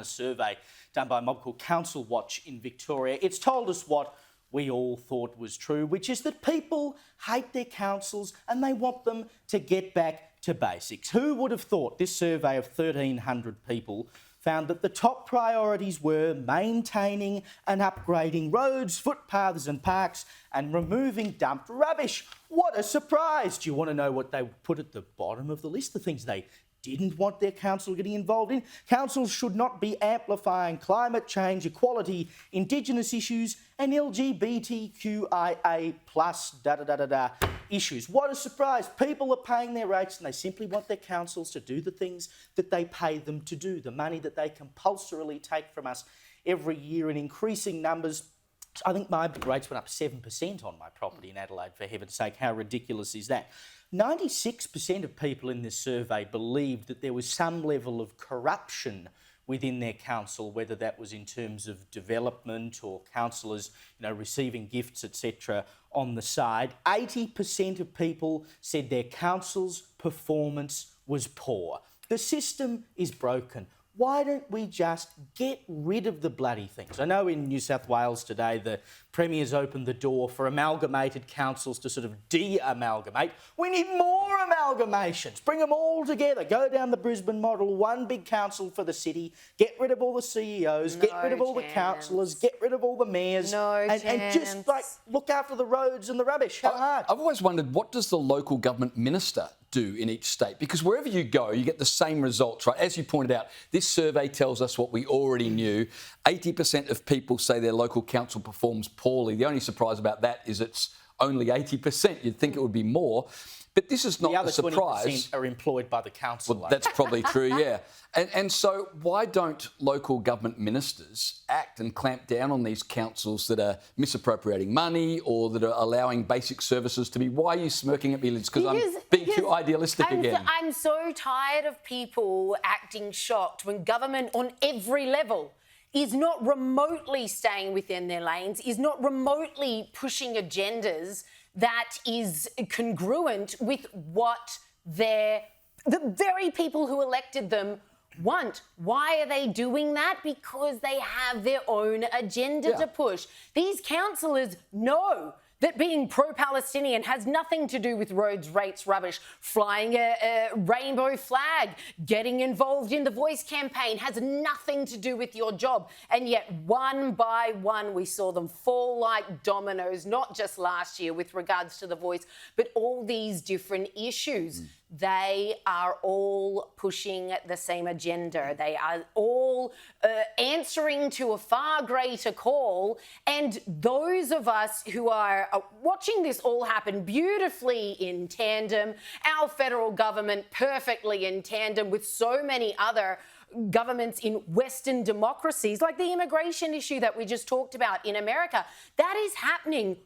a survey done by a mob called Council Watch in Victoria. It's told us what we all thought was true, which is that people hate their councils and they want them to get back to basics. Who would have thought? This survey of 1,300 people found that the top priorities were maintaining and upgrading roads, footpaths and parks and removing dumped rubbish. What a surprise! Do you want to know what they put at the bottom of the list? The things they didn't want their council getting involved in. Councils should not be amplifying climate change, equality, Indigenous issues and LGBTQIA plus issues. What a surprise. People are paying their rates and they simply want their councils to do the things that they pay them to do, the money that they compulsorily take from us every year in increasing numbers. I think my rates went up 7% on my property in Adelaide, for heaven's sake. How ridiculous is that? 96% of people in this survey believed that there was some level of corruption within their council, whether that was in terms of development or councillors, receiving gifts, etc. on the side. 80% of people said their council's performance was poor. The system is broken. Why don't we just get rid of the bloody things? I know in New South Wales today the Premier's opened the door for amalgamated councils to sort of de-amalgamate. We need more amalgamations. Bring them all together. Go down the Brisbane model, one big council for the city, get rid of all the CEOs, get rid of all the councillors, get rid of all the mayors and just look after the roads and the rubbish. How hard? I've always wondered, what does the local government minister do in each state? Because wherever you go, you get the same results, right? As you pointed out, this survey tells us what we already knew. 80% of people say their local council performs poorly. The only surprise about that is it's only 80%. You'd think it would be more. But this is not a surprise. The other 20% are employed by the council. Well, that's probably true, yeah. And so why don't local government ministers act and clamp down on these councils that are misappropriating money or that are allowing basic services to be... Why are you smirking at me, Liz? Because I'm being too idealistic again. I'm so tired of people acting shocked when government on every level is not remotely staying within their lanes, is not remotely pushing agendas that is congruent with what the very people who elected them want. Why are they doing that? Because they have their own agenda to push. These councillors know that being pro-Palestinian has nothing to do with roads, rates, rubbish, flying a rainbow flag, getting involved in the Voice campaign has nothing to do with your job. And yet, one by one, we saw them fall like dominoes, not just last year with regards to the Voice, but all these different issues. They are all pushing the same agenda. They are all answering to a far greater call. And those of us who are watching this all happen beautifully in tandem, our federal government perfectly in tandem with so many other governments in Western democracies, like the immigration issue that we just talked about in America, that is happening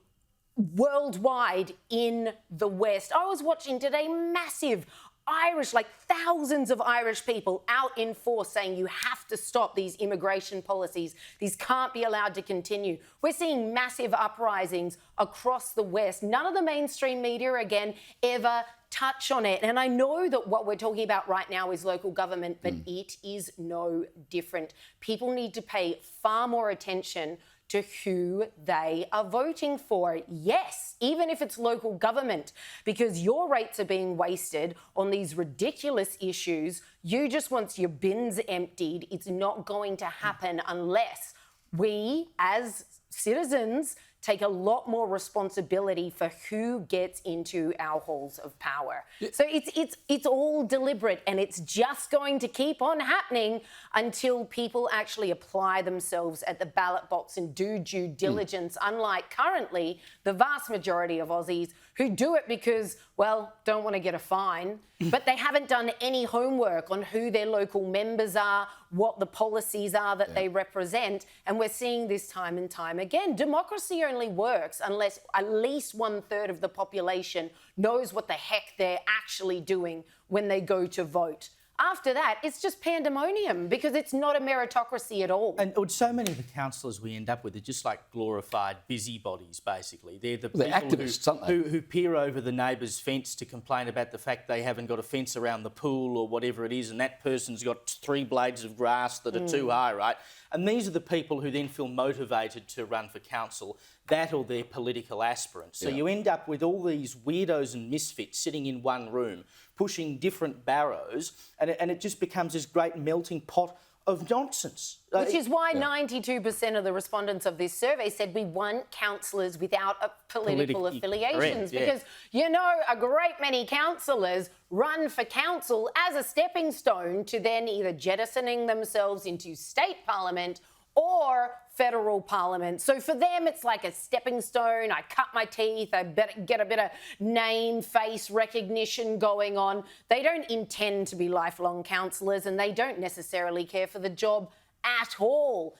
worldwide in the West. I was watching today massive Irish, like thousands of Irish people out in force saying you have to stop these immigration policies. These can't be allowed to continue. We're seeing massive uprisings across the West. None of the mainstream media, again, ever touch on it. And I know that what we're talking about right now is local government, but it is no different. People need to pay far more attention to who they are voting for. Yes, even if it's local government, because your rates are being wasted on these ridiculous issues. You just want your bins emptied. It's not going to happen unless we, as citizens, take a lot more responsibility for who gets into our halls of power. So it's all deliberate, and it's just going to keep on happening until people actually apply themselves at the ballot box and do due diligence, unlike currently the vast majority of Aussies who do it because, well, don't want to get a fine, but they haven't done any homework on who their local members are, what the policies are that they represent. And we're seeing this time and time again. Democracy only works unless at least 1/3 of the population knows what the heck they're actually doing when they go to vote. After that, it's just pandemonium because it's not a meritocracy at all. And so many of the councillors we end up with are just like glorified busybodies, basically. They're the They're people activists, aren't they? who peer over the neighbour's fence to complain about the fact they haven't got a fence around the pool or whatever it is, and that person's got 3 blades of grass that are too high, right? And these are the people who then feel motivated to run for council, that or their political aspirants. So you end up with all these weirdos and misfits sitting in one room, pushing different barrows, and it just becomes this great melting pot of nonsense. Which is why 92% of the respondents of this survey said we want councillors without political affiliations. Correct, yeah. Because, you know, a great many councillors run for council as a stepping stone to then either jettisoning themselves into state parliament or federal parliament. So for them, it's like a stepping stone. I cut my teeth. I better get a bit of name, face recognition going on. They don't intend to be lifelong councillors, and they don't necessarily care for the job at all.